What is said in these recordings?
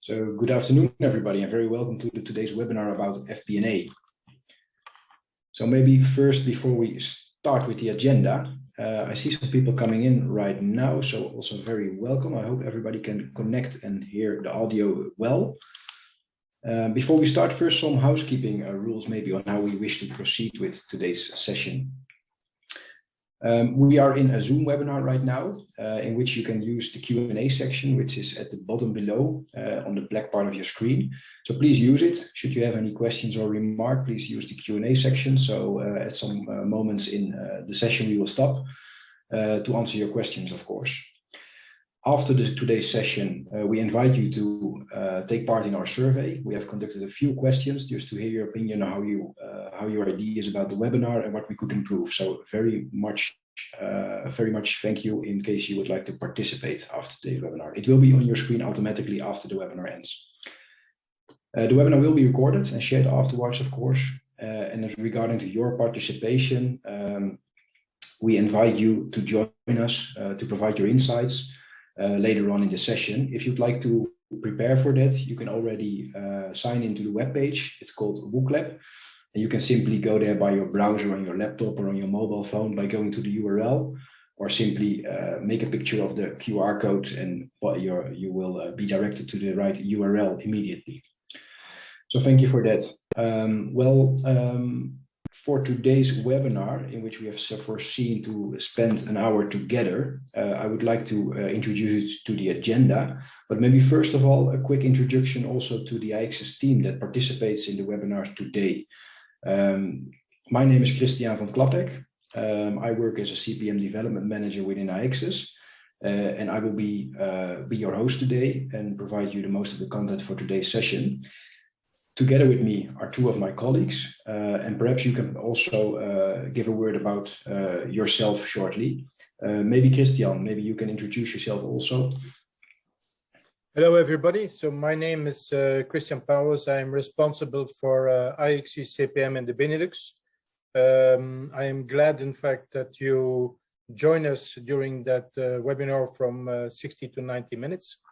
So good afternoon, everybody, and very welcome to today's webinar about FP&A. So maybe first, before we start with the agenda, I see some people coming in right now, so also very welcome. I hope everybody can connect and hear the audio well. Before we start, first some housekeeping rules maybe on how we wish to proceed with today's session. We are in a Zoom webinar right now, in which you can use the Q&A section, which is at the bottom below on the black part of your screen. So please use it. Should you have any questions or remark, please use the Q&A section. So at some moments in the session, we will stop to answer your questions, of course. After today's session, we invite you to take part in our survey. We have conducted a few questions just to hear your opinion on how your ideas about the webinar and what we could improve. So very much thank you in case you would like to participate after today's webinar. It will be on your screen automatically after the webinar ends. The webinar will be recorded and shared afterwards, of course. And as regarding to your participation, we invite you to join us to provide your insights later on in the session. If you'd like to prepare for that, you can already sign into the webpage. It's called WooClap. And you can simply go there by your browser on your laptop or on your mobile phone by going to the URL, or simply make a picture of the QR code and you will be directed to the right URL immediately. So thank you for that. For today's webinar, in which we have foreseen to spend an hour together, I would like to introduce you to the agenda. But maybe first of all, a quick introduction also to the Aexis team that participates in the webinar today. My name is Christian van Klapek. I work as a CPM development manager within Aexis, and I will be your host today and provide you the most of the content for today's session. Together with me are two of my colleagues, and perhaps you can also give a word about yourself shortly. Maybe Christian, maybe you can introduce yourself also. Hello, everybody. So my name is Christian Pauwels. I'm responsible for Aexis CPM in the Benelux. I am glad, in fact, that you join us during that webinar from 60 to 90 minutes.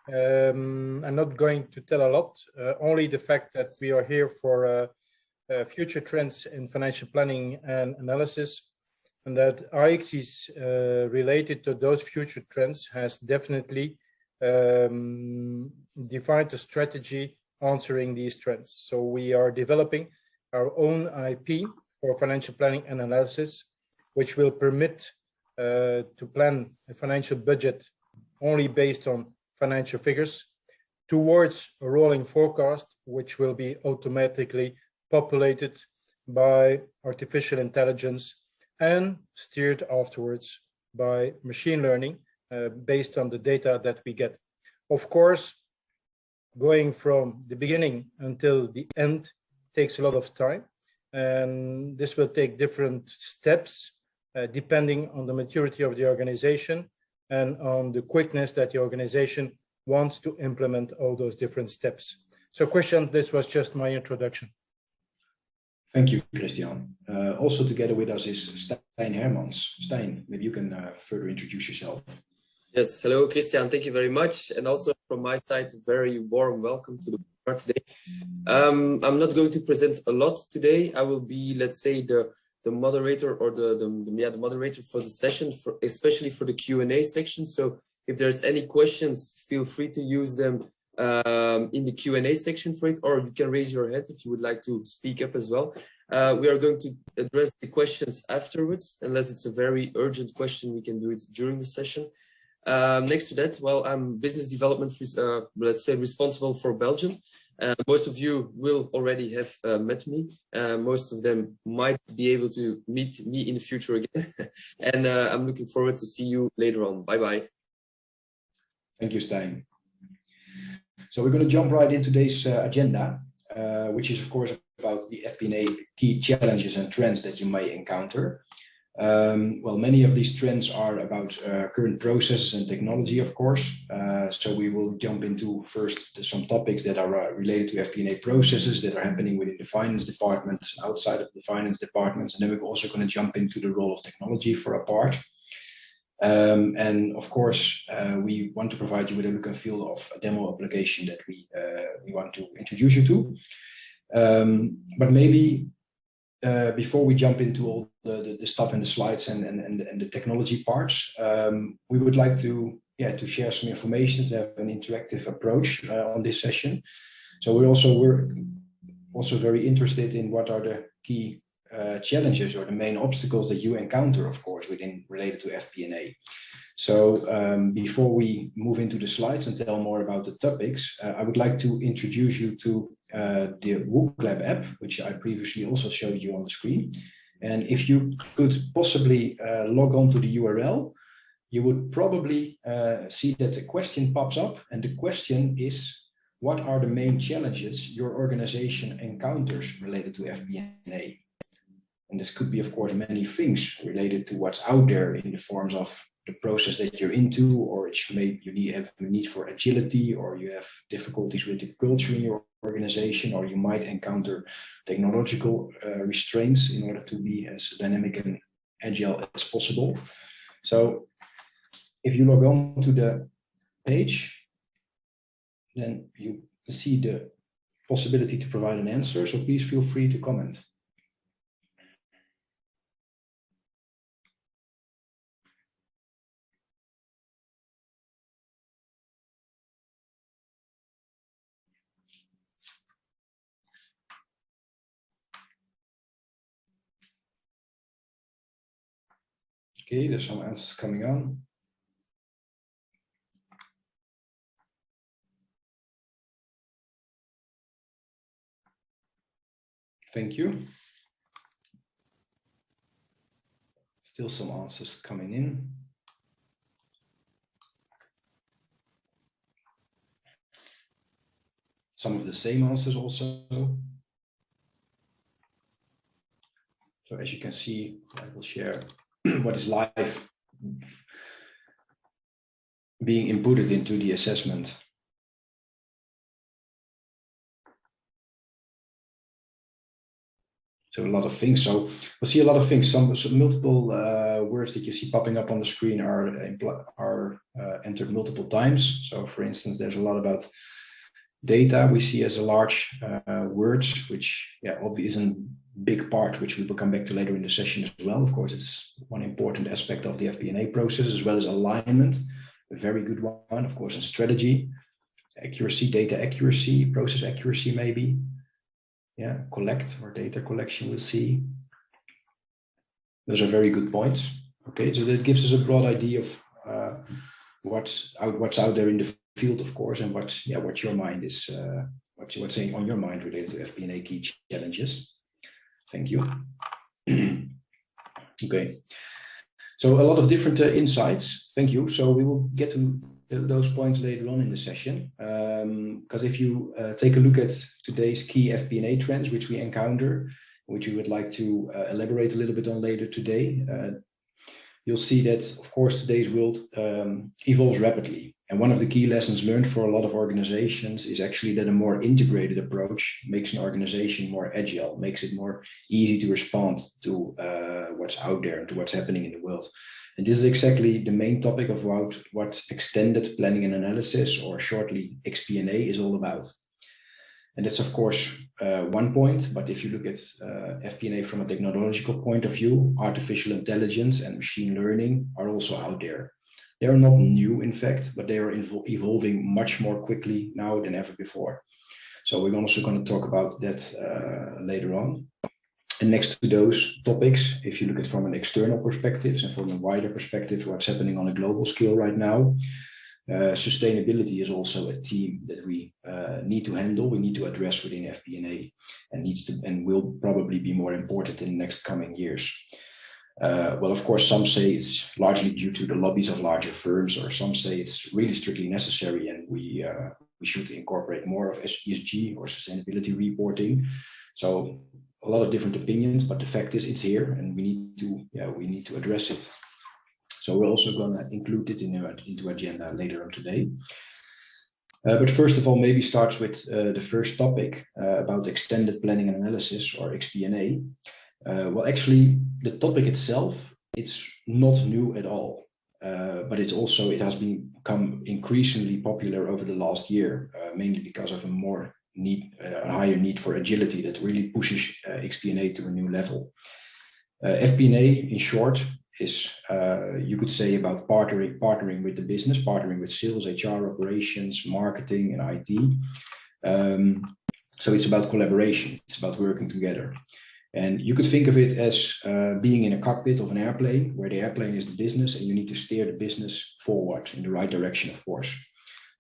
I'm not going to tell a lot, only the fact that we are here for future trends in financial planning and analysis, and that Aexis related to those future trends has definitely defined a strategy answering these trends. So we are developing our own IP for financial planning and analysis, which will permit to plan a financial budget only based on financial figures towards a rolling forecast, which will be automatically populated by artificial intelligence and steered afterwards by machine learning based on the data that we get. Of course, going from the beginning until the end takes a lot of time, and this will take different steps depending on the maturity of the organization and on the quickness that the organization wants to implement all those different steps. So Christian, this was just my introduction. Thank you, Christian. Also together with us is Stijn Hermans. Stijn, maybe you can further introduce yourself. Yes, hello, Christian. Thank you very much. And also from my side, a very warm welcome to the webinar today. I'm not going to present a lot today. I will be, let's say, the moderator or the moderator for the session, especially for the Q&A section. So if there's any questions, feel free to use them in the Q&A section for it, or you can raise your hand if you would like to speak up as well. We are going to address the questions afterwards. Unless it's a very urgent question, we can do it during the session. Next to that, well, I'm business development, let's say, responsible for Belgium. Most of you will already have met me. Most of them might be able to meet me in the future again. And I'm looking forward to see you later on. Bye-bye. Thank you, Stijn. So we're going to jump right into today's agenda, which is, of course, about the FP&A key challenges and trends that you may encounter. Well, many of these trends are about current processes and technology, of course. So we will jump into first some topics that are related to FP&A processes that are happening within the finance department, outside of the finance department. And then we're also going to jump into the role of technology for a part. And of course, we want to provide you with a look and feel of a demo application that we want to introduce you to. But maybe before we jump into all the stuff in the slides and the technology parts, we would like to share some information, to have an interactive approach on this session. So we're also very interested in what are the key challenges or the main obstacles that you encounter, of course, related to FP&A. So before we move into the slides and tell more about the topics, I would like to introduce you to the WOOCLab app, which I previously also showed you on the screen. And if you could possibly log on to the URL, you would probably see that a question pops up, and the question is, what are the main challenges your organization encounters related to FP&A? And this could be, of course, many things related to what's out there in the forms of the process that you're into, or you have a need for agility, or you have difficulties with the culture in your organization, or you might encounter technological restraints in order to be as dynamic and agile as possible. So if you log on to the page, then you see the possibility to provide an answer. So please feel free to comment. Okay, there's some answers coming on. Thank you. Still some answers coming in. Some of the same answers also. So as you can see, I will share what is live being inputted into the assessment. So a lot of things. So we'll see a lot of things. Some multiple words that you see popping up on the screen are entered multiple times. So for instance, there's a lot about data we see as a large word, which obviously is a big part, which we will come back to later in the session as well. Of course, it's one important aspect of the FP&A process, as well as alignment, a very good one, of course, and strategy, accuracy, data accuracy, process accuracy maybe. Yeah, collect or data collection, we'll see. Those are very good points. Okay, so that gives us a broad idea of what's out there in the field, of course, and what your mind is, what's saying on your mind related to FP&A key challenges. Thank you. Okay, so a lot of different insights. Thank you. So we will get to those points later on in the session, because if you take a look at today's key FP&A trends, which we encounter, which we would like to elaborate a little bit on later today, you'll see that, of course, today's world evolves rapidly. And one of the key lessons learned for a lot of organizations is actually that a more integrated approach makes an organization more agile, makes it more easy to respond to what's out there and to what's happening in the world. And this is exactly the main topic of what extended planning and analysis, or shortly XP&A, is all about. And that's, of course, one point. But if you look at FP&A from a technological point of view, artificial intelligence and machine learning are also out there. They are not new, in fact, but they are evolving much more quickly now than ever before. So we're also going to talk about that later on. And next to those topics, if you look at from an external perspective and from a wider perspective, what's happening on a global scale right now, sustainability is also a theme that we need to handle, we need to address within FP&A, and will probably be more important in the next coming years. Well, of course, some say it's largely due to the lobbies of larger firms, or some say it's really strictly necessary, and we should incorporate more of ESG or sustainability reporting. So a lot of different opinions, but the fact is it's here, and we need to address it. So we're also going to include it into agenda later on today. But first of all, maybe starts with the first topic about extended planning and analysis, or XP&A. Well, actually, the topic itself, it's not new at all. but it has become increasingly popular over the last year, mainly because of a higher need for agility that really pushes FP&A to a new level. FP&A, in short, is you could say about partnering with the business, partnering with sales, HR, operations, marketing, and IT. So it's about collaboration. It's about working together. And you could think of it as being in a cockpit of an airplane, where the airplane is the business, and you need to steer the business forward in the right direction, of course.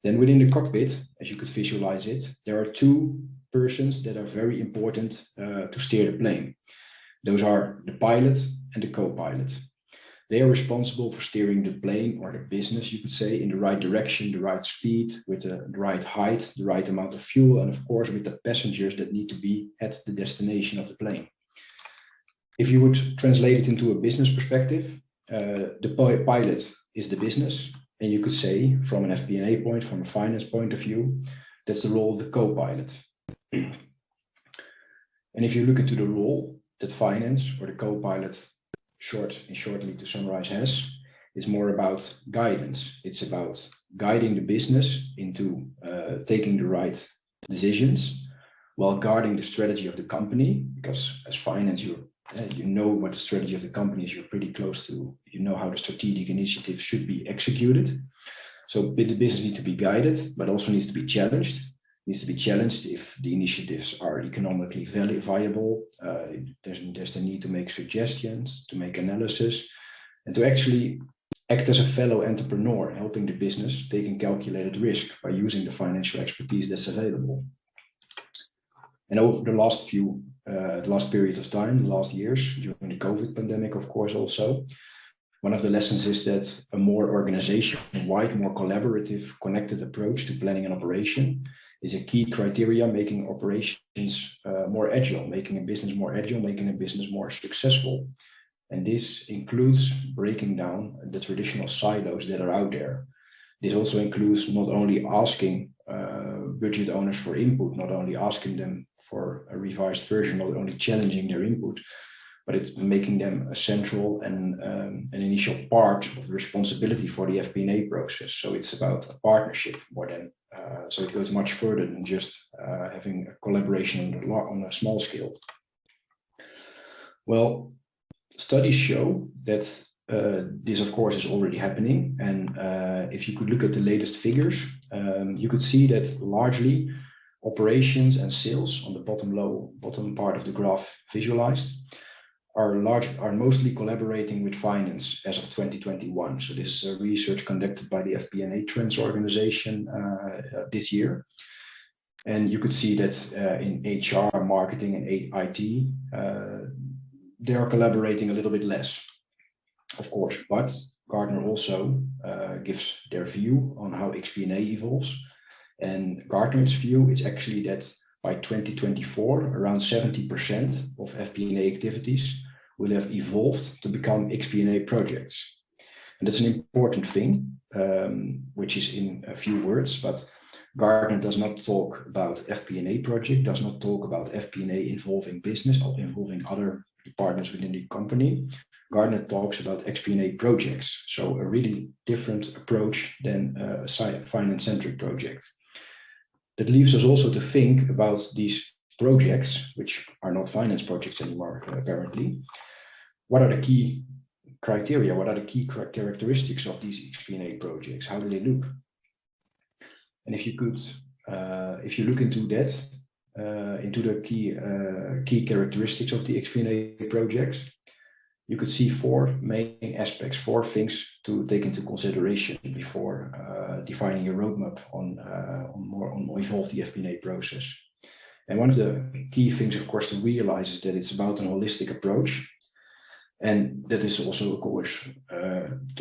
Then within the cockpit, as you could visualize it, there are two persons that are very important to steer the plane. Those are the pilot and the co-pilot. They are responsible for steering the plane or the business, you could say, in the right direction, the right speed, with the right height, the right amount of fuel, and of course with the passengers that need to be at the destination of the plane. If you would translate it into a business perspective, the pilot is the business, and you could say from an FP&A point, from a finance point of view, that's the role of the co-pilot. And if you look into the role that finance or the co-pilot, shortly to summarize, is more about guidance. It's about guiding the business into taking the right decisions while guarding the strategy of the company, because as finance, you know what the strategy of the company is, you're pretty close to, you know how the strategic initiative should be executed. So the business needs to be guided, but also needs to be challenged. Needs to be challenged if the initiatives are economically viable. There's the need to make suggestions, to make analysis, and to actually act as a fellow entrepreneur, helping the business taking calculated risk by using the financial expertise that's available. And over the last period of time, the last years, during the COVID pandemic, of course, also, one of the lessons is that a more organization-wide, more collaborative, connected approach to planning and operation is a key criteria, making operations more agile, making a business more agile, making a business more successful. And this includes breaking down the traditional silos that are out there. This also includes not only asking budget owners for input, not only asking them for a revised version, not only challenging their input, but it's making them a central and an initial part of the responsibility for the FP&A process. So it's about a partnership more than, so it goes much further than just having a collaboration on a small scale. Well, studies show that this, of course, is already happening. And if you could look at the latest figures, you could see that largely operations and sales on the bottom part of the graph visualized are mostly collaborating with finance as of 2021. So this is a research conducted by the FP&A Trends organization this year. And you could see that in HR, marketing, and IT, they are collaborating a little bit less, of course. But Gartner also gives their view on how FP&A evolves. And Gartner's view is actually that by 2024, around 70% of FP&A activities will have evolved to become FP&A projects. And that's an important thing, which is in a few words, but Gartner does not talk about FP&A project, does not talk about FP&A involving business or involving other departments within the company. Gartner talks about FP&A projects, so a really different approach than a finance-centric project. That leaves us also to think about these projects, which are not finance projects anymore, apparently. What are the key criteria? What are the key characteristics of these FP&A projects? How do they look? And if you could, if you look into that, into the key characteristics of the FP&A projects, you could see four main aspects, four things to take into consideration before defining a roadmap on evolve the FP&A process. And one of the key things, of course, to realize is that it's about an holistic approach, and that is also, of course,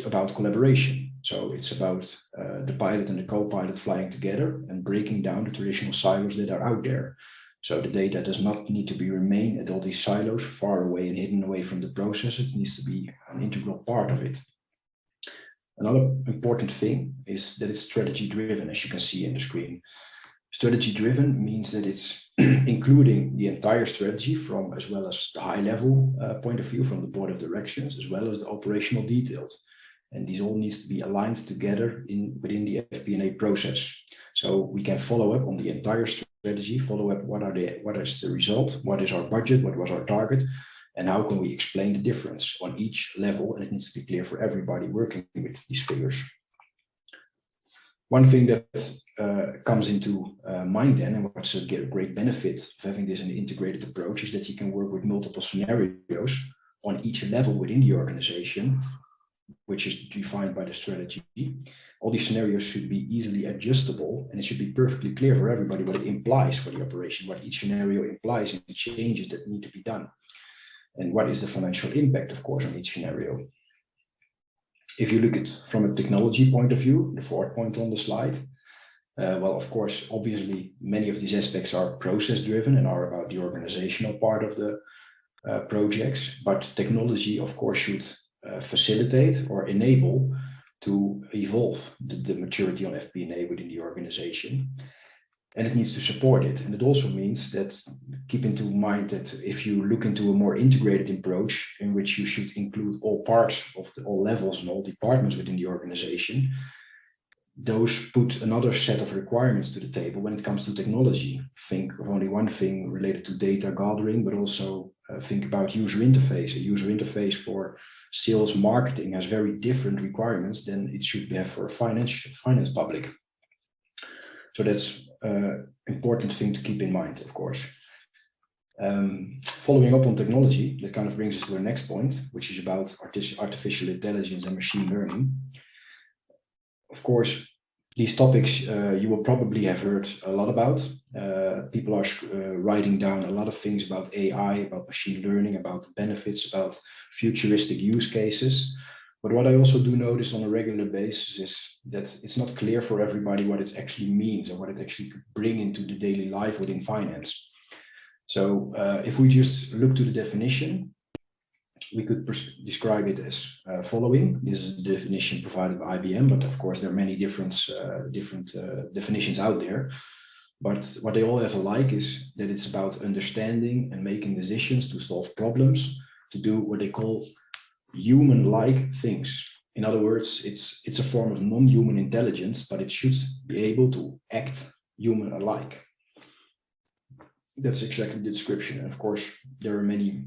about collaboration. So it's about the pilot and the co-pilot flying together and breaking down the traditional silos that are out there. So the data does not need to remain at all these silos far away and hidden away from the process. It needs to be an integral part of it. Another important thing is that it's strategy driven, as you can see in the screen. Strategy driven means that it's including the entire strategy from as well as the high level point of view from the board of directions, as well as the operational details. And these all needs to be aligned together within the FP&A process. So we can follow up on the entire strategy, follow up what is the result, what is our budget, what was our target, and how can we explain the difference on each level. And it needs to be clear for everybody working with these figures. One thing that comes into mind then, and what's a great benefit of having this an integrated approach, is that you can work with multiple scenarios on each level within the organization, which is defined by the strategy. All these scenarios should be easily adjustable, and it should be perfectly clear for everybody what it implies for the operation, what each scenario implies and the changes that need to be done, and what is the financial impact, of course, on each scenario. If you look at from a technology point of view, the fourth point on the slide, well, of course, obviously, many of these aspects are process driven and are about the organizational part of the projects, but technology, of course, should facilitate or enable to evolve the maturity on FP&A within the organization. And it needs to support it. And it also means that keep into mind that if you look into a more integrated approach in which you should include all parts of all levels and all departments within the organization, those put another set of requirements to the table when it comes to technology. Think of only one thing related to data gathering, but also think about user interface. A user interface for sales marketing has very different requirements than it should have for a finance public. So that's an important thing to keep in mind, of course. Following up on technology, that kind of brings us to our next point, which is about artificial intelligence and machine learning. Of course, these topics you will probably have heard a lot about. People are writing down a lot of things about AI, about machine learning, about the benefits, about futuristic use cases. But what I also do notice on a regular basis is that it's not clear for everybody what it actually means and what it actually could bring into the daily life within finance. So if we just look to the definition, we could describe it as following. This is the definition provided by IBM, but of course there are many different definitions out there. But what they all have alike is that it's about understanding and making decisions to solve problems, to do what they call human-like things. In other words, it's a form of non-human intelligence, but it should be able to act human-alike. That's exactly the description. And of course, there are many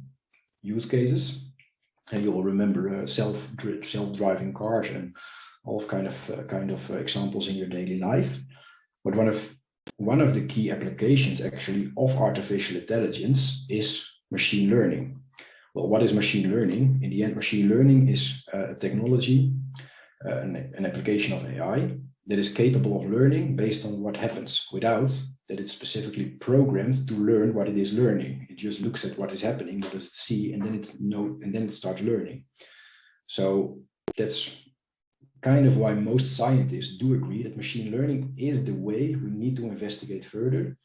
use cases, and you'll remember self-driving cars and all kind of examples in your daily life. But one of the key applications actually of artificial intelligence is machine learning. Well, what is machine learning? In the end, machine learning is a technology, an application of AI that is capable of learning based on what happens without that it's specifically programmed to learn what it is learning. It just looks at what is happening, what does it see, and then it starts learning. So that's kind of why most scientists do agree that machine learning is the way we need to investigate further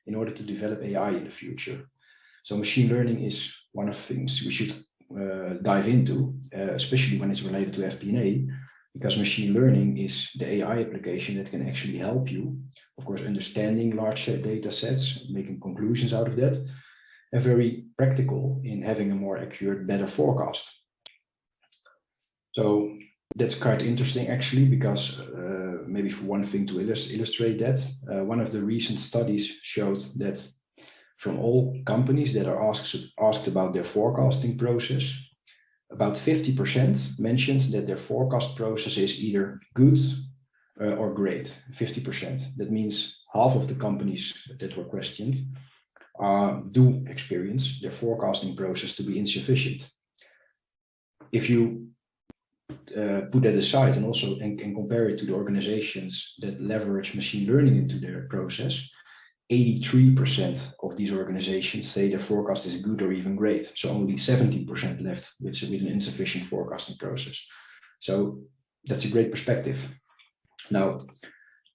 in order to develop AI in the future. So machine learning is one of the things we should dive into, especially when it's related to FP&A, because machine learning is the AI application that can actually help you, of course, understanding large data sets, making conclusions out of that, and very practical in having a more accurate, better forecast. So that's quite interesting actually, because maybe for one thing to illustrate that, one of the recent studies showed that from all companies that are asked about their forecasting process, about 50% mentioned that their forecast process is either good or great, 50%. That means half of the companies that were questioned do experience their forecasting process to be insufficient. If you put that aside and also and compare it to the organizations that leverage machine learning into their process, 83% of these organizations say their forecast is good or even great. So only 17% left with an insufficient forecasting process. So that's a great perspective. Now,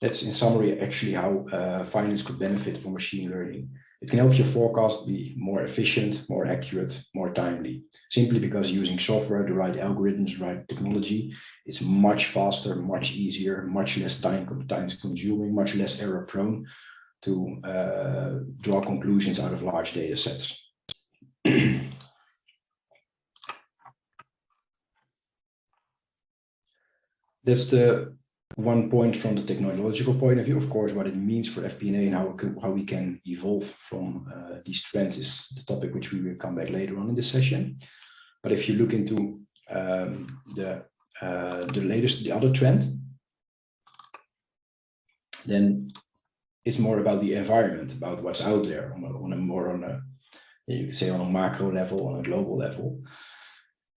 that's in summary actually how finance could benefit from machine learning. It can help your forecast be more efficient, more accurate, more timely, simply because using software, the right algorithms, the right technology, it's much faster, much easier, much less time consuming, much less error prone to draw conclusions out of large data sets. that's the one point from the technological point of view. Of course, what it means for FP&A and how we can evolve from these trends is the topic which we will come back later on in this session. But if you look into the other trend, then it's more about the environment, about what's out there you could say on a macro level, on a global level.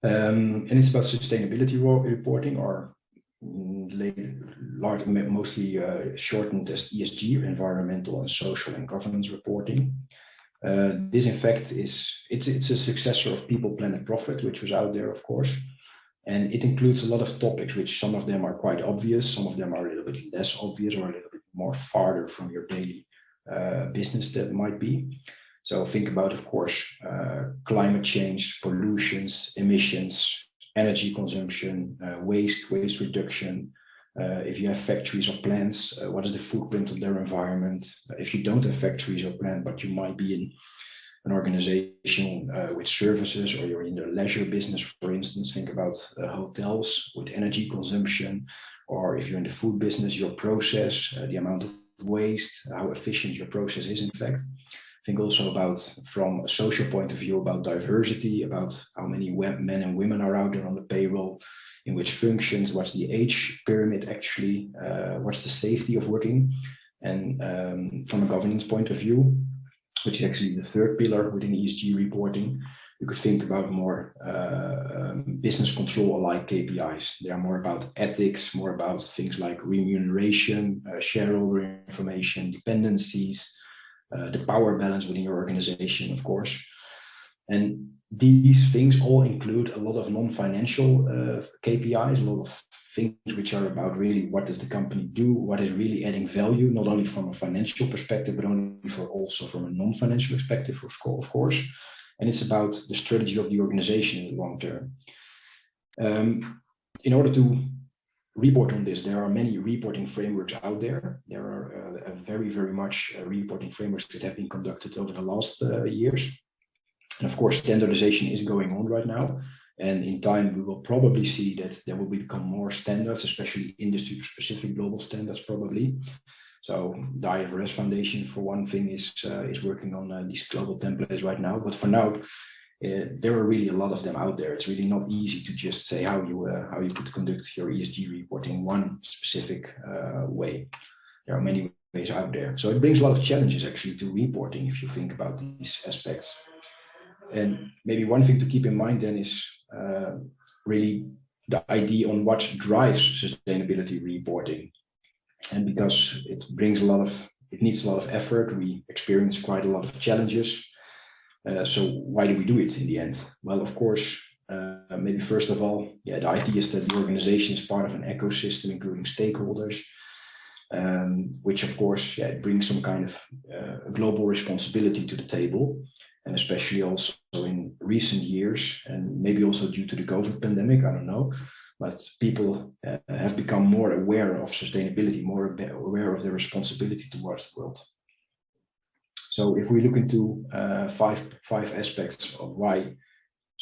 And it's about sustainability reporting, or mostly shortened as ESG, environmental and social and governance reporting. This, in fact, it's a successor of People, Planet, Profit, which was out there, of course. And it includes a lot of topics, which some of them are quite obvious, some of them are a little bit less obvious, or a little bit more farther from your daily business that might be. So think about, of course, climate change, pollutions, emissions, energy consumption, waste reduction. If you have factories or plants, what is the footprint of their environment? If you don't have factories or plants, but you might be in an organization with services, or you're in the leisure business, for instance, think about hotels with energy consumption, or if you're in the food business, your process, the amount of waste, how efficient your process is, in fact. Think also about, from a social point of view, about diversity, about how many men and women are out there on the payroll, in which functions, what's the age pyramid actually, what's the safety of working, and from a governance point of view, which is actually the third pillar within ESG reporting, you could think about more business control-alike KPIs. They are more about ethics, more about things like remuneration, shareholder information, dependencies, the power balance within your organization, of course. And these things all include a lot of non-financial KPIs, a lot of things which are about really what does the company do, what is really adding value, not only from a financial perspective, but also from a non-financial perspective, of course. And it's about the strategy of the organization in the long term. In order to report on this, there are many reporting frameworks out there. There are very, very much reporting frameworks that have been conducted over the last years. And of course, standardization is going on right now. And in time, we will probably see that there will become more standards, especially industry-specific global standards, probably. So the IFRS Foundation, for one thing, is working on these global templates right now. But for now, there are really a lot of them out there. It's really not easy to just say how you could conduct your ESG reporting in one specific way. There are many ways out there. So it brings a lot of challenges actually to reporting if you think about these aspects. And maybe one thing to keep in mind then is really the idea on what drives sustainability reporting. And because it needs a lot of effort, we experience quite a lot of challenges. So why do we do it in the end? Well, of course, maybe first of all, the idea is that the organization is part of an ecosystem, including stakeholders, which of course, it brings some kind of global responsibility to the table. And especially also in recent years, and maybe also due to the COVID pandemic, I don't know, but people have become more aware of sustainability, more aware of their responsibility towards the world. So if we look into five aspects of why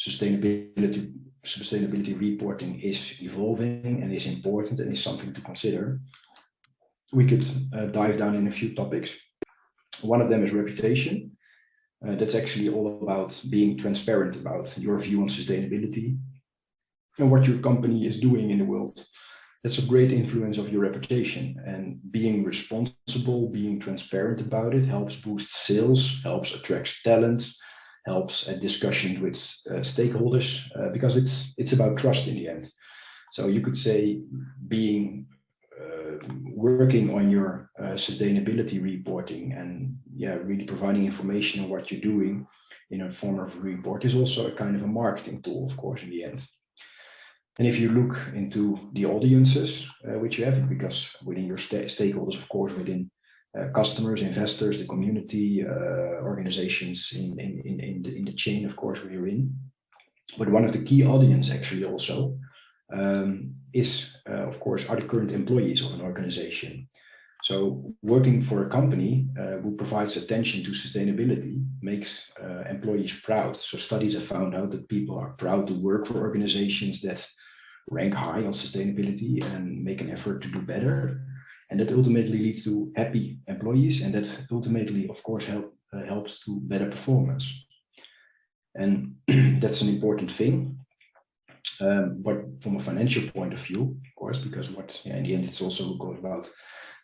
sustainability reporting is evolving and is important and is something to consider, we could dive down in a few topics. One of them is reputation. That's actually all about being transparent about your view on sustainability and what your company is doing in the world. That's a great influence of your reputation, and being responsible, being transparent about it helps boost sales, helps attract talent, helps at discussion with stakeholders, because it's about trust in the end. So you could say working on your sustainability reporting and really providing information on what you're doing in a form of a report is also a kind of a marketing tool, of course, in the end. And if you look into the audiences which you have, because within your stakeholders, of course, within customers, investors, the community, organizations in the chain, of course, where you're in. But one of the key audience actually also is, of course, are the current employees of an organization. So working for a company who provides attention to sustainability makes employees proud. So studies have found out that people are proud to work for organizations that rank high on sustainability and make an effort to do better. And that ultimately leads to happy employees, and that ultimately, of course, helps to better performance. And that's an important thing. But from a financial point of view, of course, because in the end, it's also goes about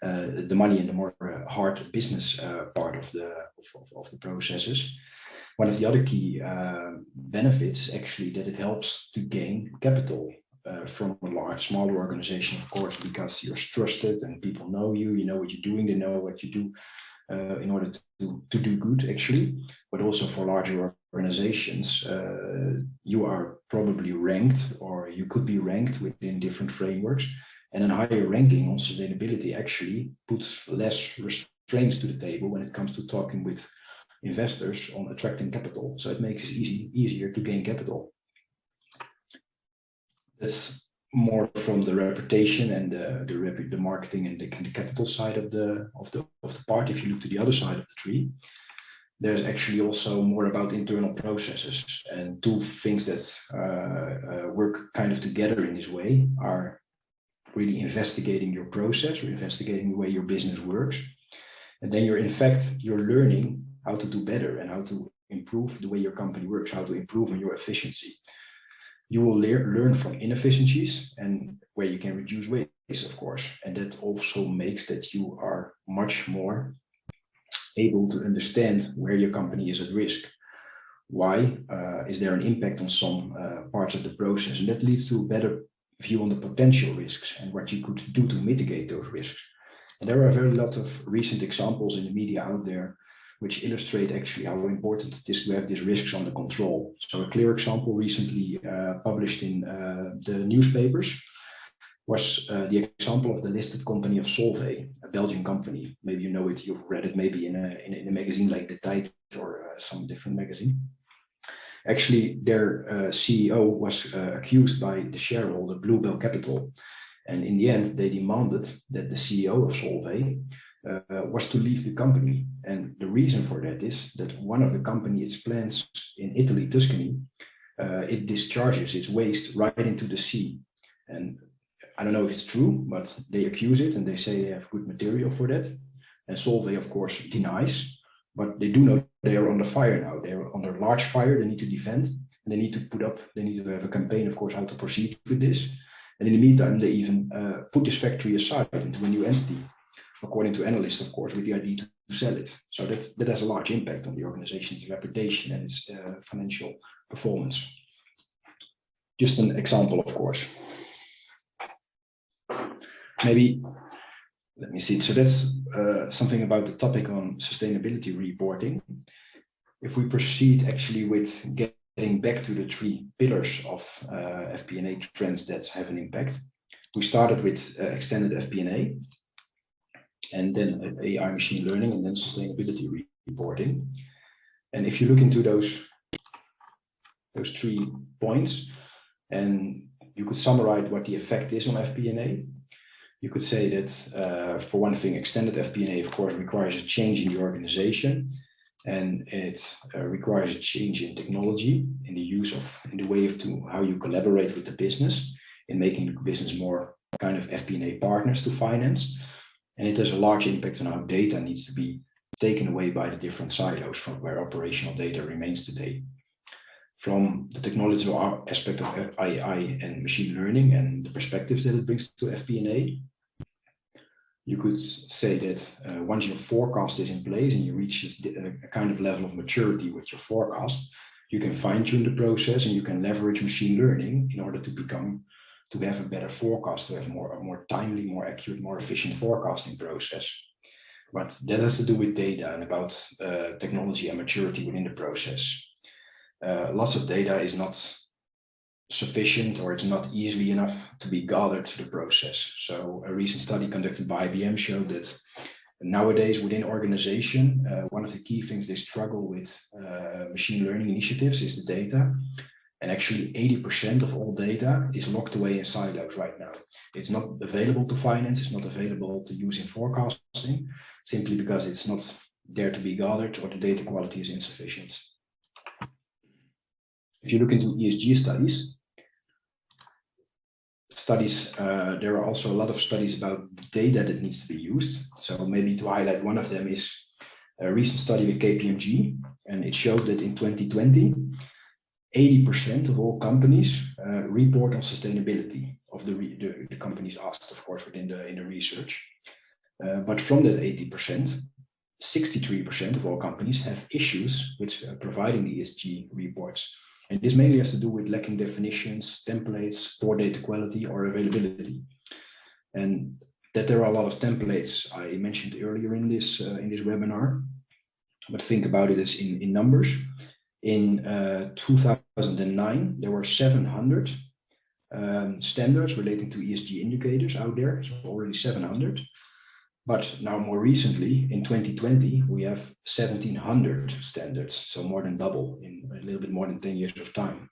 the money and the more hard business part of the processes. One of the other key benefits is actually that it helps to gain capital from a smaller organization, of course, because you're trusted and people know you, you know what you're doing, they know what you do in order to do good, actually. But also for larger organizations, you are probably ranked, or you could be ranked within different frameworks. And a higher ranking on sustainability actually puts less restraints to the table when it comes to talking with investors on attracting capital. So it makes it easier to gain capital. That's more from the reputation and the marketing and the capital side of the part. If you look to the other side of the tree, there's actually also more about internal processes, and two things that work kind of together in this way are really investigating your process, or investigating the way your business works, and then you're learning how to do better and how to improve the way your company works, how to improve on your efficiency. You will learn from inefficiencies and where you can reduce waste, of course, and that also makes that you are much more able to understand where your company is at risk. Why is there an impact on some parts of the process? And that leads to a better view on the potential risks and what you could do to mitigate those risks. And there are a very lot of recent examples in the media out there which illustrate actually how important it is to have these risks under control. So a clear example recently published in the newspapers was the example of the listed company of Solvay, a Belgian company. Maybe you know it, you've read it maybe in a magazine like The Tide or some different magazine. Actually, their CEO was accused by the shareholder Bluebell Capital. And in the end, they demanded that the CEO of Solvay was to leave the company. And the reason for that is that one of the company's plants in Italy, Tuscany, it discharges its waste right into the sea. And I don't know if it's true, but they accuse it and they say they have good material for that. And Solvay, of course, denies, but they do know they are under fire now. They are under large fire, they need to defend, and they need to have a campaign, of course, how to proceed with this. And in the meantime, they even put this factory aside into a new entity, according to analysts, of course, with the idea to sell it. So that has a large impact on the organization's reputation and its financial performance. Just an example, of course. Maybe, let me see. So that's something about the topic on sustainability reporting. If we proceed actually with getting back to the three pillars of FP&A trends that have an impact, we started with extended FP&A, and then AI, machine learning, and then sustainability reporting. And if you look into those 3 points, and you could summarize what the effect is on FP&A, you could say that for one thing, extended FP&A, of course, requires a change in the organization, and it requires a change in technology, in the way of how you collaborate with the business, in making the business more kind of FP&A partners to finance. And it has a large impact on how data needs to be taken away by the different silos from where operational data remains today. From the technological aspect of AI and machine learning and the perspectives that it brings to FP&A, you could say that once your forecast is in place and you reach a kind of level of maturity with your forecast, you can fine-tune the process and you can leverage machine learning in order to have a better forecast, to have a more timely, more accurate, more efficient forecasting process. But that has to do with data and about technology and maturity within the process. Lots of data is not sufficient, or it's not easily enough to be gathered to the process. So a recent study conducted by IBM showed that nowadays within organization, one of the key things they struggle with machine learning initiatives is the data. And actually 80% of all data is locked away in silos right now. It's not available to finance, it's not available to use in forecasting, simply because it's not there to be gathered or the data quality is insufficient. If you look into ESG studies, studies, there are also a lot of studies about the data that needs to be used. So maybe to highlight one of them is a recent study with KPMG, and it showed that in 2020, 80% of all companies report on sustainability of the companies asked, of course, in the research. But from that 80%, 63% of all companies have issues with providing ESG reports. And this mainly has to do with lacking definitions, templates, poor data quality, or availability. And that there are a lot of templates I mentioned earlier in this webinar. But think about it as in numbers. In 2009, there were 700 standards relating to ESG indicators out there, so already 700. But now more recently, in 2020, we have 1,700 standards, so more than double in a little bit more than 10 years of time.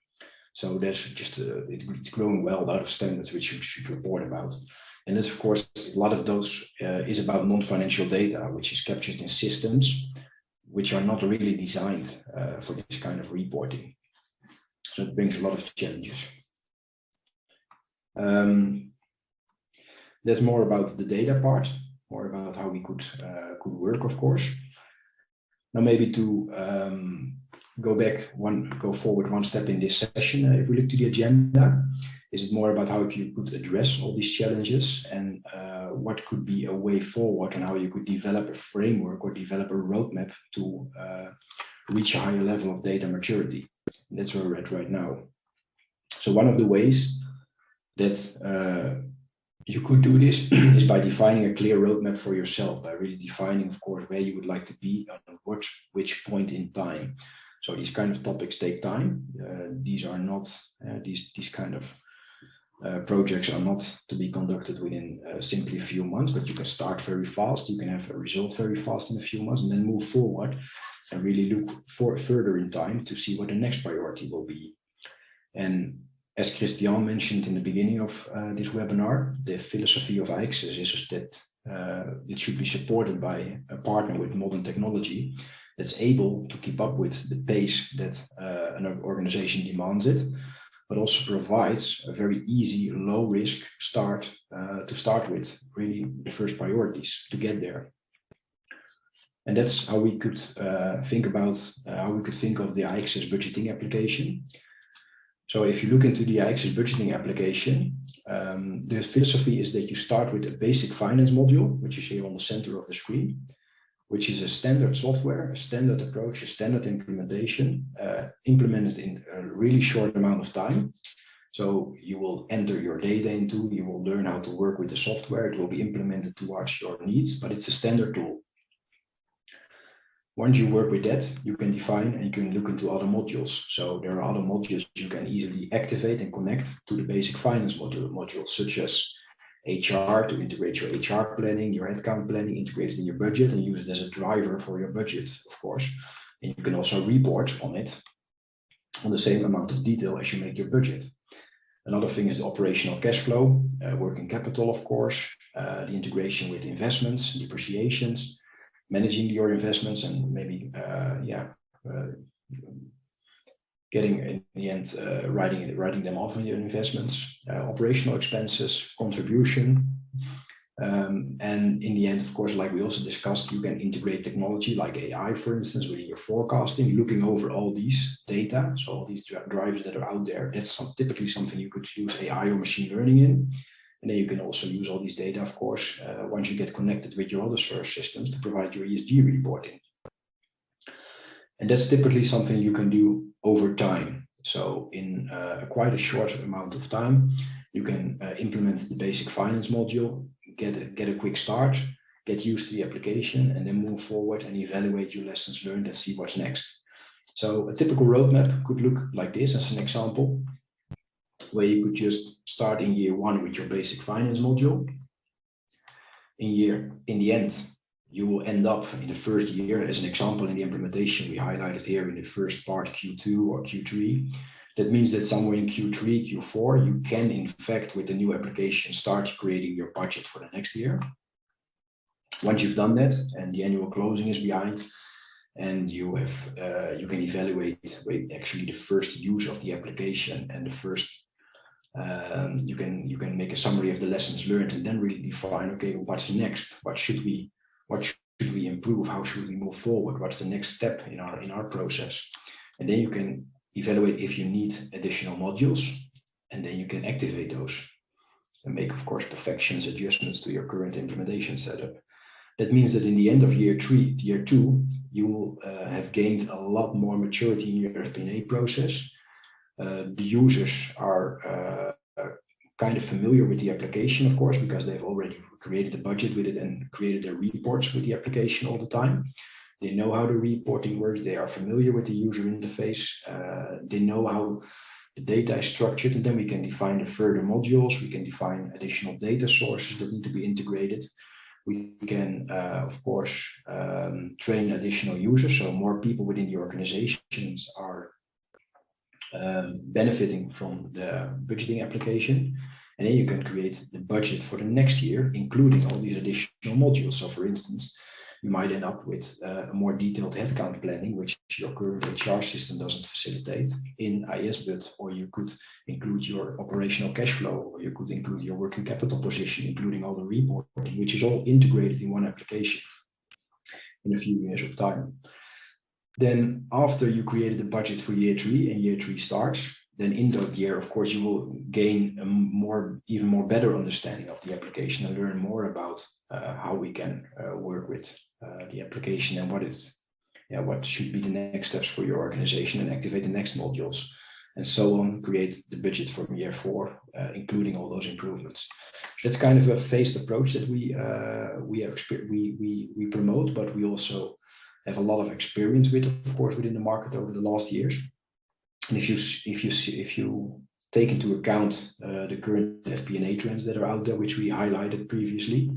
So there's just it's growing well, a lot of standards which you should report about. And that's, of course, a lot of those is about non-financial data, which is captured in systems which are not really designed for this kind of reporting. So it brings a lot of challenges. That's more about the data part, more about how we could work, of course. Now, maybe to go forward one step in this session, if we look to the agenda, is it more about how you could address all these challenges and what could be a way forward and how you could develop a framework or develop a roadmap to reach a higher level of data maturity. And that's where we're at right now. So one of the ways that you could do this is by defining a clear roadmap for yourself, by really defining, of course, where you would like to be at which point in time. So these kind of topics take time. These are not these kind of projects are not to be conducted within simply a few months, but you can start very fast. You can have a result very fast in a few months, and then move forward and really look further in time to see what the next priority will be. And as Christian mentioned in the beginning of this webinar, the philosophy of Aexis is that it should be supported by a partner with modern technology that's able to keep up with the pace that an organization demands it, but also provides a very easy, low-risk start to start with, really the first priorities to get there. And that's how we could think of the Aexis budgeting application. So if you look into the Aexis budgeting application, the philosophy is that you start with a basic finance module, which is here on the center of the screen, which is a standard software, a standard approach, a standard implementation, implemented in a really short amount of time. So you will enter your data into, you will learn how to work with the software, it will be implemented towards your needs, but it's a standard tool. Once you work with that, you can define and you can look into other modules. So there are other modules you can easily activate and connect to the basic finance modules, such as HR, to integrate your HR planning, your headcount planning, integrate it in your budget and use it as a driver for your budget, of course. And you can also report on it on the same amount of detail as you make your budget. Another thing is the operational cash flow, working capital, of course, the integration with investments, depreciations, managing your investments, and maybe getting in the end writing them off on your investments, operational expenses, contribution, and in the end, of course, like we also discussed, you can integrate technology like AI, for instance, within your forecasting, looking over all these data, so all these drivers that are out there. That's typically something you could use AI or machine learning in. And then you can also use all these data, of course, once you get connected with your other source systems to provide your ESG reporting. And that's typically something you can do over time. So in quite a short amount of time, you can implement the basic finance module, get a quick start, get used to the application, and then move forward and evaluate your lessons learned and see what's next. So a typical roadmap could look like this as an example, where you could just start in year one with your basic finance module. In the end, you will end up in the first year, as an example in the implementation we highlighted here in the first part, Q2 or Q3. That means that somewhere in Q3, Q4, you can, in fact, with the new application, start creating your budget for the next year. Once you've done that and the annual closing is behind, and you can evaluate actually the first use of the application and the first You can make a summary of the lessons learned and then really define, okay, what's next? What should we improve? How should we move forward? What's the next step in our process? And then you can evaluate if you need additional modules, and then you can activate those and make, of course, perfections, adjustments to your current implementation setup. That means that in the end of year 2, you will have gained a lot more maturity in your FP&A process. The users are kind of familiar with the application, of course, because they've already created a budget with it and created their reports with the application all the time. They know how the reporting works. They are familiar with the user interface. They know how the data is structured, and then we can define the further modules. We can define additional data sources that need to be integrated. We can, of course, train additional users, so more people within the organizations are benefiting from the budgeting application. And then you can create the budget for the next year, including all these additional modules. So for instance, you might end up with a more detailed headcount planning, which your current HR system doesn't facilitate in ISBud, or you could include your operational cash flow, or you could include your working capital position, including all the reporting, which is all integrated in one application in a few years of time. Then after you created the budget for year 3 and year 3 starts, then in that year, of course, you will gain a even more better understanding of the application and learn more about how we can work with the application and what should be the next steps for your organization, and activate the next modules, and so on. Create the budget for year 4, including all those improvements. That's kind of a phased approach that we promote, but we also have a lot of experience with, of course, within the market over the last years. And if you take into account the current FP&A trends that are out there, which we highlighted previously,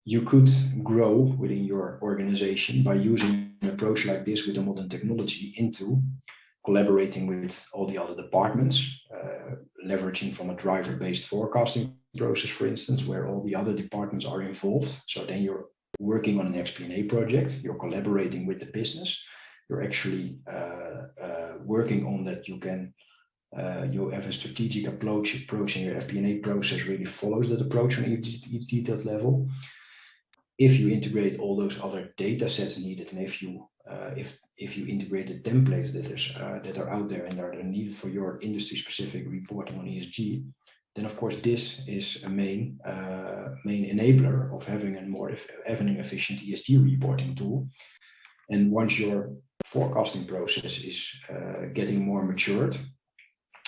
you could grow within your organization by using an approach like this with a modern technology into collaborating with all the other departments, leveraging from a driver-based forecasting process, for instance, where all the other departments are involved. So then you're working on an FP&A project, you're collaborating with the business, you're actually working on that. You have a strategic approach in your FP&A process, really follows that approach on each detailed level. If you integrate all those other data sets needed, and if you integrate the templates that are out there and are needed for your industry-specific reporting on ESG, then of course this is a main enabler of having an efficient ESG reporting tool. And once your forecasting process is getting more matured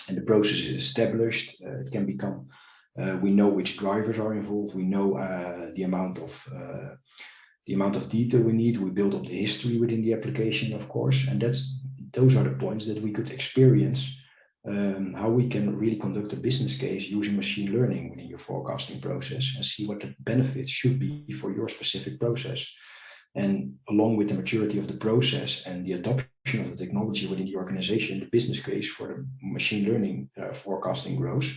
and the process is established, it can become, we know which drivers are involved, we know the amount of detail we need, we build up the history within the application, of course, and those are the points that we could experience how we can really conduct a business case using machine learning within your forecasting process and see what the benefits should be for your specific process. And along with the maturity of the process and the adoption of the technology within the organization, the business case for the machine learning forecasting grows.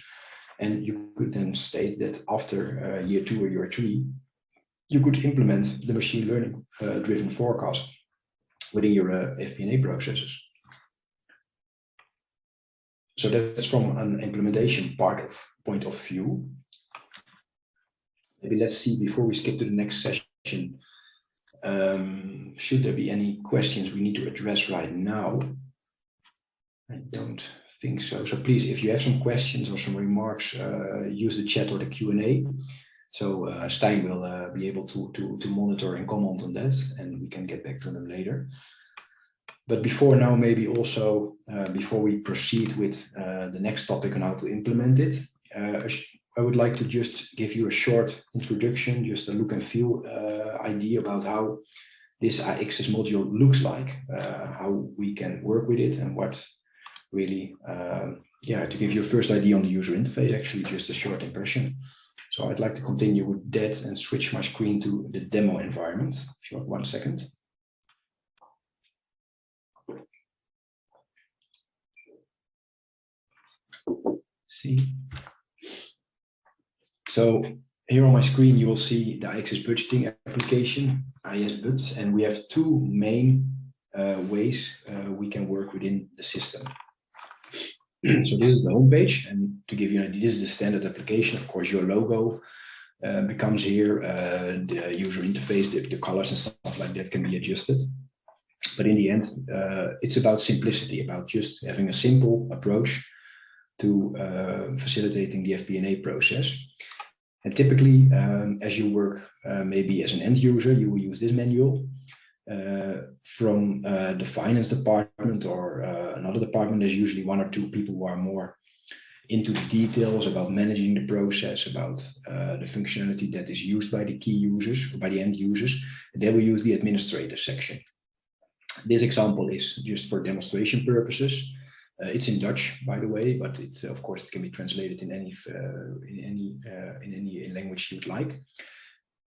And you could then state that after year 2 or year 3, you could implement the machine learning driven forecast within your FP&A processes. So that's from an implementation point of view. Maybe let's see, before we skip to the next session, should there be any questions we need to address right now? I don't think so. So please, if you have some questions or some remarks, use the chat or the Q&A. So Stijn will be able to monitor and comment on that, and we can get back to them later. But before now, maybe also before we proceed with the next topic on how to implement it, I would like to just give you a short introduction, just a look and feel idea about how this Aexis module looks like, how we can work with it, and what really, to give you a first idea on the user interface, actually just a short impression. So I'd like to continue with that and switch my screen to the demo environment. If you want 1 second. See. So here on my screen, you will see the Aexis budgeting application, ISBud, and we have 2 main ways we can work within the system. So this is the homepage, and to give you an idea, this is the standard application. Of course, your logo becomes here, the user interface, the colors and stuff like that can be adjusted. But in the end, it's about simplicity, about just having a simple approach to facilitating the FP&A process. And typically, as you work maybe as an end user, you will use this manual. From the finance department or another department, there's usually one or two people who are more into the details about managing the process, about the functionality that is used by the key users or by the end users. And they will use the administrator section. This example is just for demonstration purposes. It's in Dutch, by the way, but it, of course, it can be translated in any language you'd like.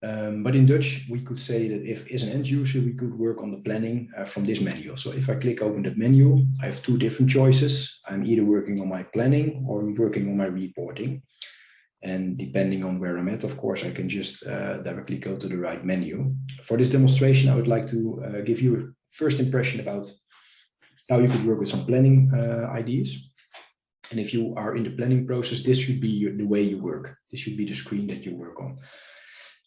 But in Dutch, we could say that if as an end user, we could work on the planning from this menu. So if I click open that menu, I have two different choices. I'm either working on my planning or I'm working on my reporting. And depending on where I'm at, of course, I can just directly go to the right menu. For this demonstration, I would like to give you a first impression about how you could work with some planning ideas. And if you are in the planning process, this should be the way you work. This should be the screen that you work on.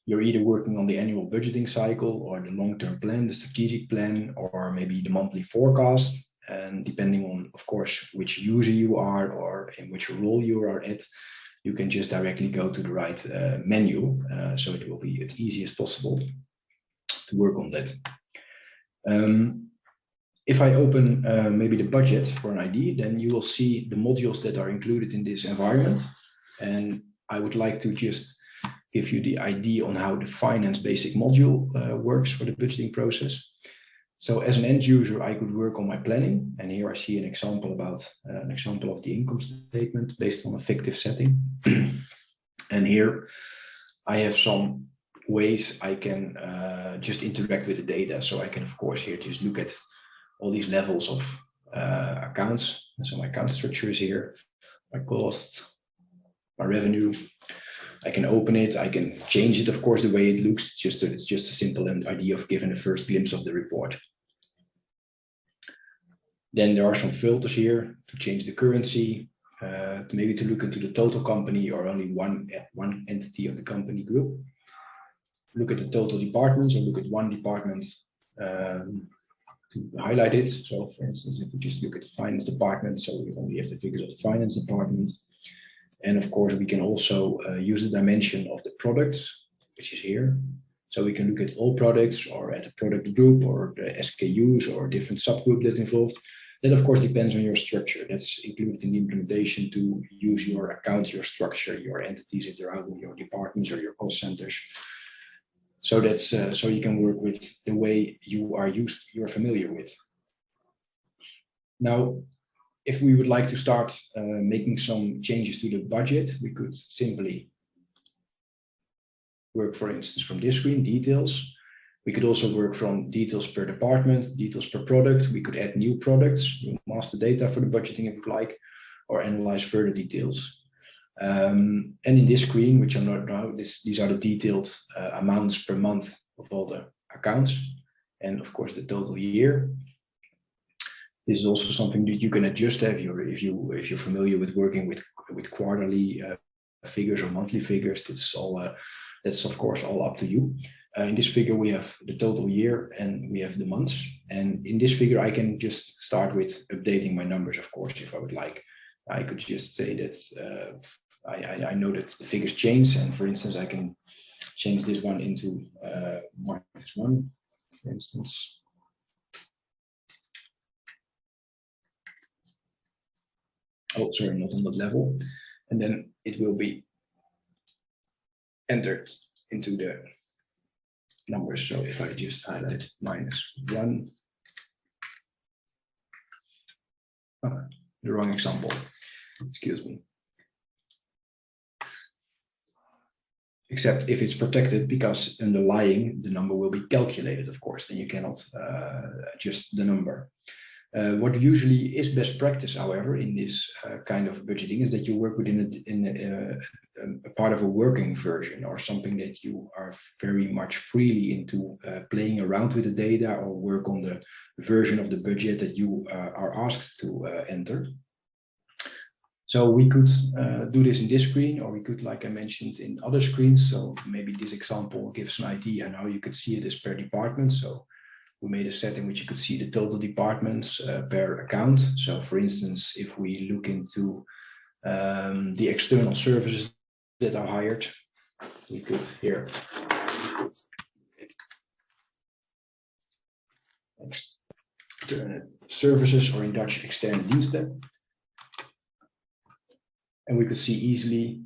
You're either working on the annual budgeting cycle or the long-term plan, the strategic plan, or maybe the monthly forecast. And depending on, of course, which user you are or in which role you are at, you can just directly go to the right menu. So it will be as easy as possible to work on that. If I open maybe the budget for an ID, then you will see the modules that are included in this environment. And I would like to just give you the idea on how the finance basic module works for the budgeting process. So as an end user, I could work on my planning. And here I see an example about an example of the income statement based on a fictive setting. And here I have some ways I can just interact with the data. So I can, of course, here just look at all these levels of accounts. And so my account structure is here, my cost, my revenue. I can open it, I can change it, of course, the way it looks. It's just a simple idea of giving a first glimpse of the report. Then there are some filters here to change the currency, maybe to look into the total company or only one entity of the company group. Look at the total departments or look at one department to highlight it. So for instance, if we just look at the finance department, so we only have the figures of the finance department. And of course, we can also use the dimension of the products, which is here. So we can look at all products or at a product group or the SKUs or different subgroup that's involved. That, of course, depends on your structure. That's included in the implementation to use your accounts, your structure, your entities if they're out in your departments or your cost centers. So that's so you can work with the way you're familiar with. Now, if we would like to start making some changes to the budget, we could simply work, for instance, from this screen, details. We could also work from details per department, details per product. We could add new products, master data for the budgeting if you'd like, or analyze further details. And in this screen, which I'm not now, these are the detailed amounts per month of all the accounts, and of course the total year. This is also something that you can adjust if you're familiar with working with quarterly figures or monthly figures. That's of course all up to you. In this figure we have the total year and we have the months. And in this figure I can just start with updating my numbers. Of course, if I would like, I could just say that I know that the figures change, and for instance I can change this one into -1, for instance. Oh, sorry, not on that level. And then it will be entered into the numbers. So if I just highlight -1, the wrong example, excuse me. Except if it's protected, because underlying the number will be calculated, of course, then you cannot adjust the number. What usually is best practice, however, in this kind of budgeting is that you work within a part of a working version or something that you are very much freely into playing around with the data or work on the version of the budget that you are asked to enter. So we could do this in this screen, or we could, like I mentioned, in other screens. So maybe this example gives an idea on how you could see it as per department. So we made a set in which you could see the total departments per account. So for instance, if we look into the external services that are hired, we could here external services, or in Dutch externe diensten. And we could see easily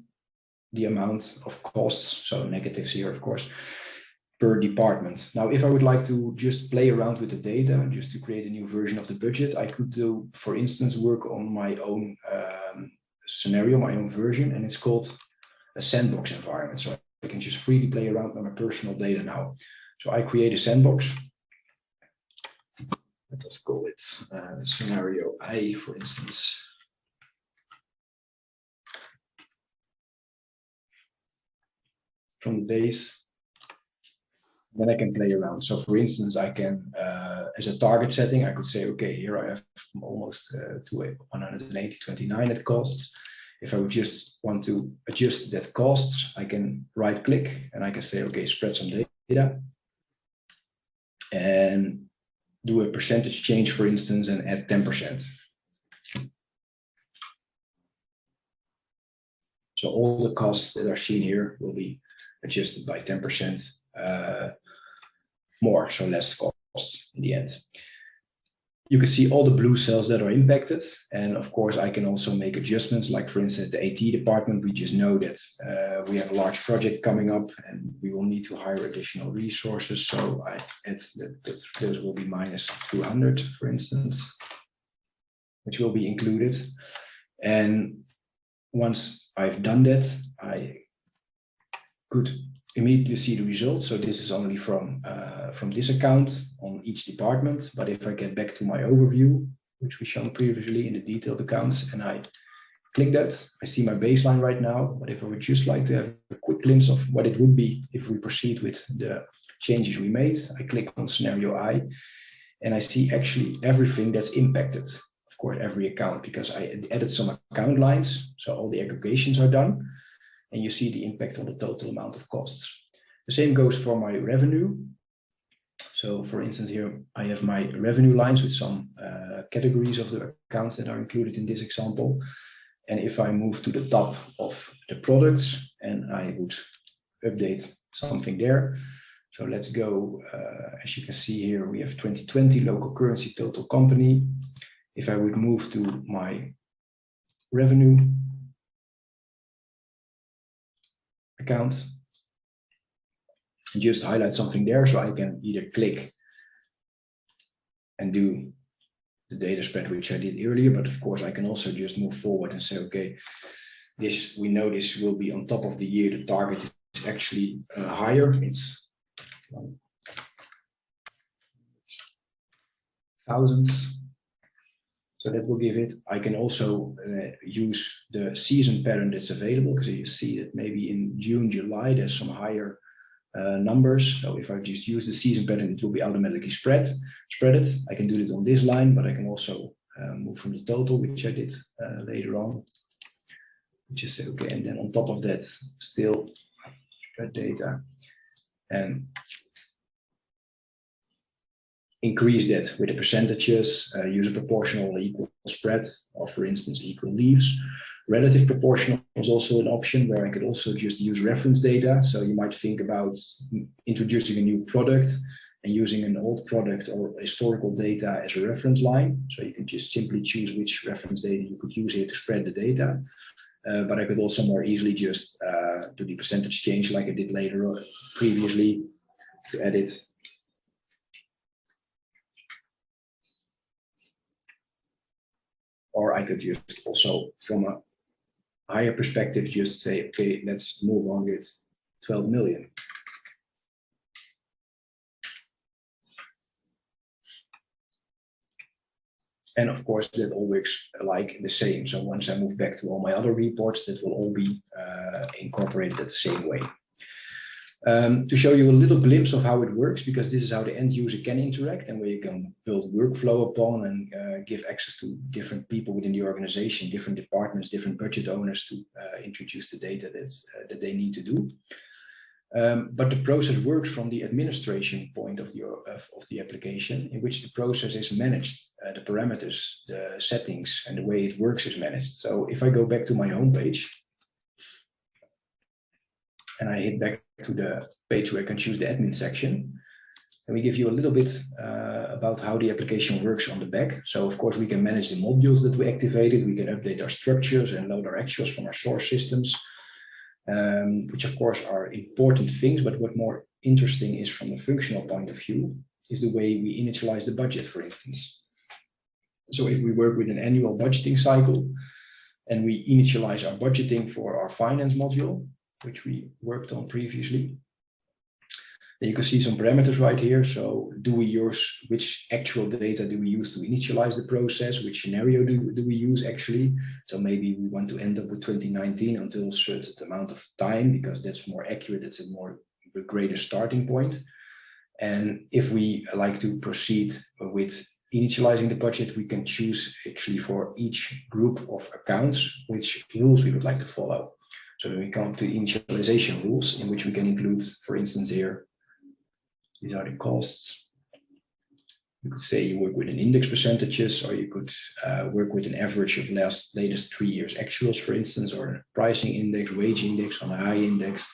the amount of costs, so negatives here, of course, per department. Now, if I would like to just play around with the data, just to create a new version of the budget, I could do, for instance, work on my own scenario, my own version, and it's called a sandbox environment. So I can just freely play around with my personal data now. So I create a sandbox. Let's call it scenario A, for instance. From the base, then I can play around. So for instance, I can, as a target setting, I could say, okay, here I have almost to 180.29 it costs. If I would just want to adjust that costs, I can right click and I can say, okay, spread some data and do a percentage change, for instance, and add 10%. So all the costs that are seen here will be adjusted by 10% more, so less costs in the end. You can see all the blue cells that are impacted. And of course, I can also make adjustments, like for instance, the AT department, we just know that we have a large project coming up and we will need to hire additional resources. So I add that those will be minus 200, for instance, which will be included. And once I've done that, I could immediately see the results. So this is only from this account on each department. But if I get back to my overview, which we shown previously in the detailed accounts, and I click that, I see my baseline right now. But if I would just like to have a quick glimpse of what it would be if we proceed with the changes we made, I click on scenario I, and I see actually everything that's impacted. Of course, every account, because I added some account lines. So all the aggregations are done. And you see the impact on the total amount of costs. The same goes for my revenue. So for instance, here I have my revenue lines with some categories of the accounts that are included in this example. And if I move to the top of the products and I would update something there. So let's go, as you can see here, we have 2020 local currency total company. If I would move to my revenue account and just highlight something there, so I can either click and do the data spread, which I did earlier, but of course I can also just move forward and say, okay, this, we know this will be on top of the year. The target is actually higher. It's thousands. So that will give it. I can also use the season pattern that's available, because you see that maybe in June, July, there's some higher numbers. So if I just use the season pattern, it will be automatically spread it. I can do it on this line, but I can also move from the total, which I did later on. Just say, okay, and then on top of that, still spread data and increase that with the percentages, use a proportional or equal spread, or for instance, equal leaves. Relative proportional is also an option where I could also just use reference data. So you might think about introducing a new product and using an old product or historical data as a reference line. So you can just simply choose which reference data you could use here to spread the data. But I could also more easily just do the percentage change like I did later previously to edit. Or I could just also, from a higher perspective, just say, okay, let's move on with 12 million. And of course, that all works like the same. So once I move back to all my other reports, that will all be incorporated at the same way. To show you a little glimpse of how it works, because this is how the end user can interact and where you can build workflow upon and give access to different people within the organization, different departments, different budget owners to introduce the data that they need to do. But the process works from the administration point of the application, in which the process is managed, the parameters, the settings, and the way it works is managed. So if I go back to my home page, and I hit back to the page where I can choose the admin section, and we give you a little bit about how the application works on the back. So of course we can manage the modules that we activated, we can update our structures and load our actuals from our source systems, which of course are important things, but what more interesting is from a functional point of view is the way we initialize the budget, for instance. So if we work with an annual budgeting cycle and we initialize our budgeting for our finance module, which we worked on previously, then you can see some parameters right here. So do we use, which actual data do we use to initialize the process? Which scenario do we use actually? So maybe we want to end up with 2019 until a certain amount of time, because that's more accurate. It's a greater starting point. And if we like to proceed with initializing the budget, we can choose actually for each group of accounts, which rules we would like to follow. So then we come to initialization rules, in which we can include, for instance, here, these are the costs. You could say you work with an index percentages, or you could work with an average of latest 3 years actuals, for instance, or a pricing index, wage index on a high index,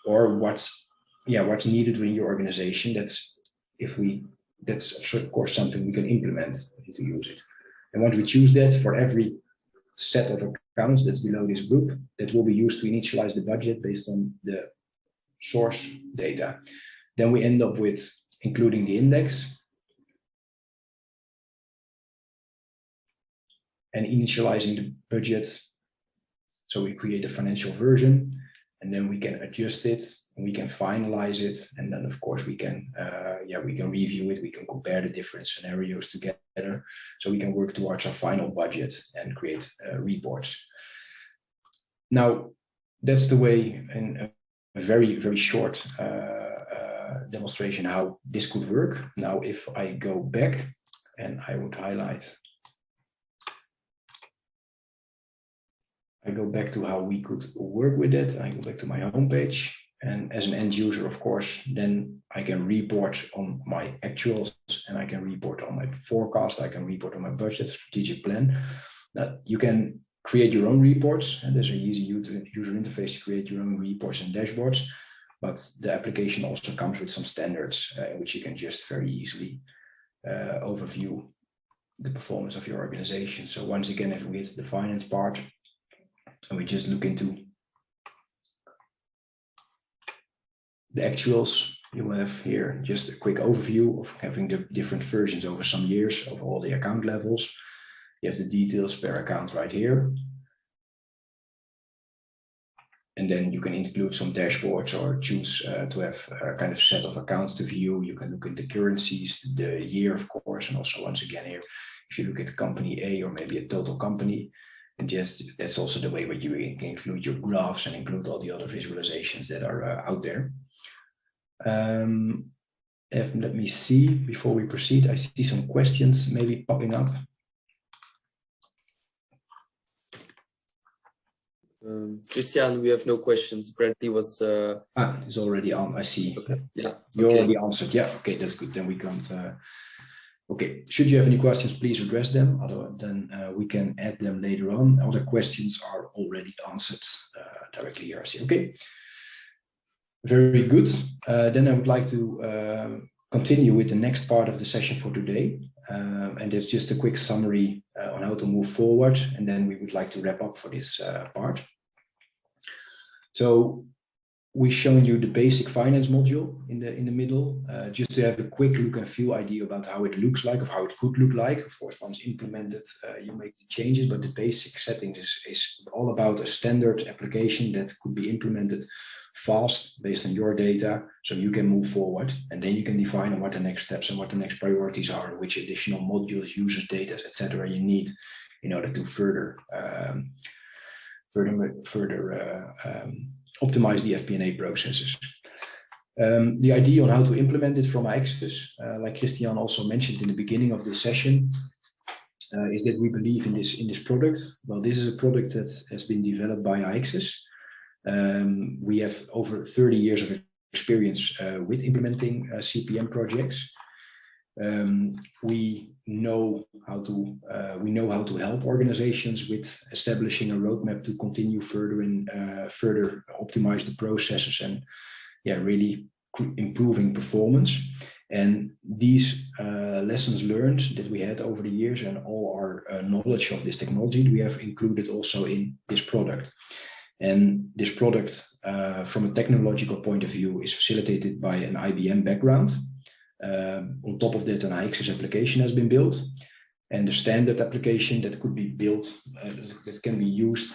or what's needed in your organization. That's of course something we can implement to use it. And once we choose that, for every set of accounts that's below this group, that will be used to initialize the budget based on the source data. Then we end up with including the index and initializing the budget. So we create a financial version, and then we can adjust it, and we can finalize it, and then of course we can review it. We can compare the different scenarios together, so we can work towards our final budget and create reports. Now that's the way, in a very short demonstration, how this could work. Now if I go back and I would highlight, I go back to how we could work with it. I go back to my home page, and as an end user, of course, then I can report on my actuals, and I can report on my forecast. I can report on my budget, strategic plan. Now you can create your own reports, and there's an easy user interface to create your own reports and dashboards. But the application also comes with some standards, which you can just very easily overview the performance of your organization. So once again, if we hit the finance part, and we just look into the actuals, you will have here just a quick overview of having the different versions over some years of all the account levels. You have the details per account right here. And then you can include some dashboards or choose to have a kind of set of accounts to view. You can look at the currencies, the year, of course, and also once again here, if you look at company A or maybe a total company, and just that's also the way where you can include your graphs and include all the other visualizations that are out there. Let me see, before we proceed, I see some questions maybe popping up. Christian, we have no questions. Apparently was it's already on. I see. Okay. Yeah. You already answered. Yeah. Okay, that's good. Then we can't. Okay. Should you have any questions, please address them. Otherwise, then we can add them later on. Other questions are already answered directly here. I see. Okay. Very good. Then I would like to continue with the next part of the session for today. And it's just a quick summary on how to move forward. And then we would like to wrap up for this part. So we've shown you the basic finance module in the middle, just to have a quick look and feel idea about how it looks like, of how it could look like. Of course, once implemented, you make the changes, but the basic settings is all about a standard application that could be implemented fast based on your data, so you can move forward, and then you can define what the next steps and what the next priorities are, which additional modules, user data, etc. you need in order to further optimize the FP&A processes. The idea on how to implement it from Aexis, like Christian also mentioned in the beginning of this session, is that we believe in this product. Well, this is a product that has been developed by Aexis. We have over 30 years of experience with implementing CPM projects. We know how to help organizations with establishing a roadmap to continue further and further optimize the processes and really improving performance. And these lessons learned that we had over the years and all our knowledge of this technology, we have included also in this product. And this product, from a technological point of view, is facilitated by an IBM background. On top of that, an Aexis application has been built, and the standard application that could be built, that can be used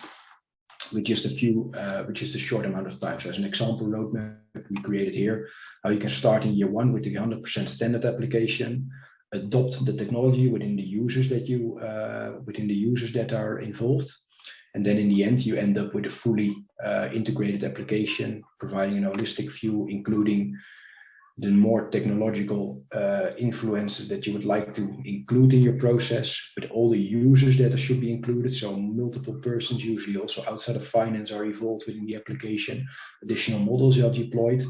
with just a short amount of time. So as an example roadmap we created here, how you can start in year one with the 100% standard application, adopt the technology within the users that are involved. And then in the end, you end up with a fully integrated application, providing an holistic view, including the more technological influences that you would like to include in your process, with all the users that should be included. So multiple persons, usually also outside of finance, are involved within the application. Additional models are deployed.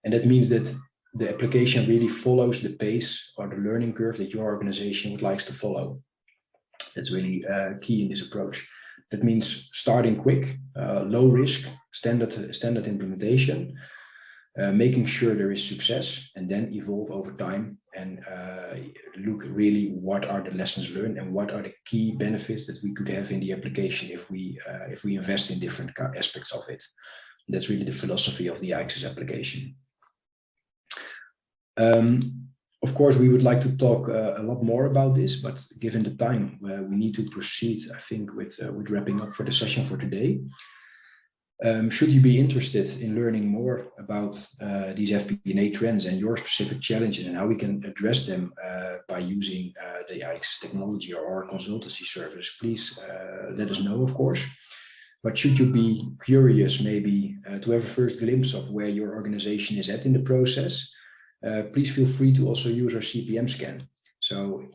And that means that the application really follows the pace or the learning curve that your organization would like to follow. That's really key in this approach. That means starting quick, low risk, standard implementation, making sure there is success, and then evolve over time and look really what are the lessons learned and what are the key benefits that we could have in the application if we invest in different aspects of it. That's really the philosophy of the Aexis application. Of course, we would like to talk a lot more about this, but given the time, we need to proceed, I think, with wrapping up for the session for today. Should you be interested in learning more about these FP&A trends and your specific challenges and how we can address them by using the Aexis technology or our consultancy service, please let us know, of course. But should you be curious maybe to have a first glimpse of where your organization is at in the process, please feel free to also use our CPM scan. So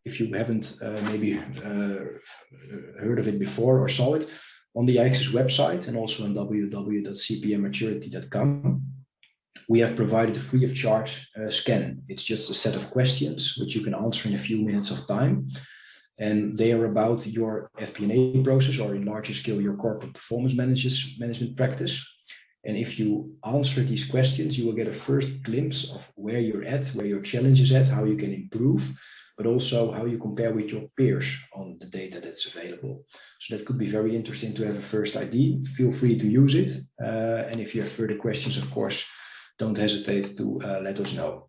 if you haven't maybe heard of it before or saw it, on the Aexis website and also on www.cpmmaturity.com, we have provided a free of charge scan. It's just a set of questions which you can answer in a few minutes of time. And they are about your FP&A process, or in larger scale, your corporate performance management practice. And if you answer these questions, you will get a first glimpse of where you're at, where your challenge is at, how you can improve, but also how you compare with your peers on the data that's available. So that could be very interesting to have a first idea. Feel free to use it. And if you have further questions, of course, don't hesitate to let us know.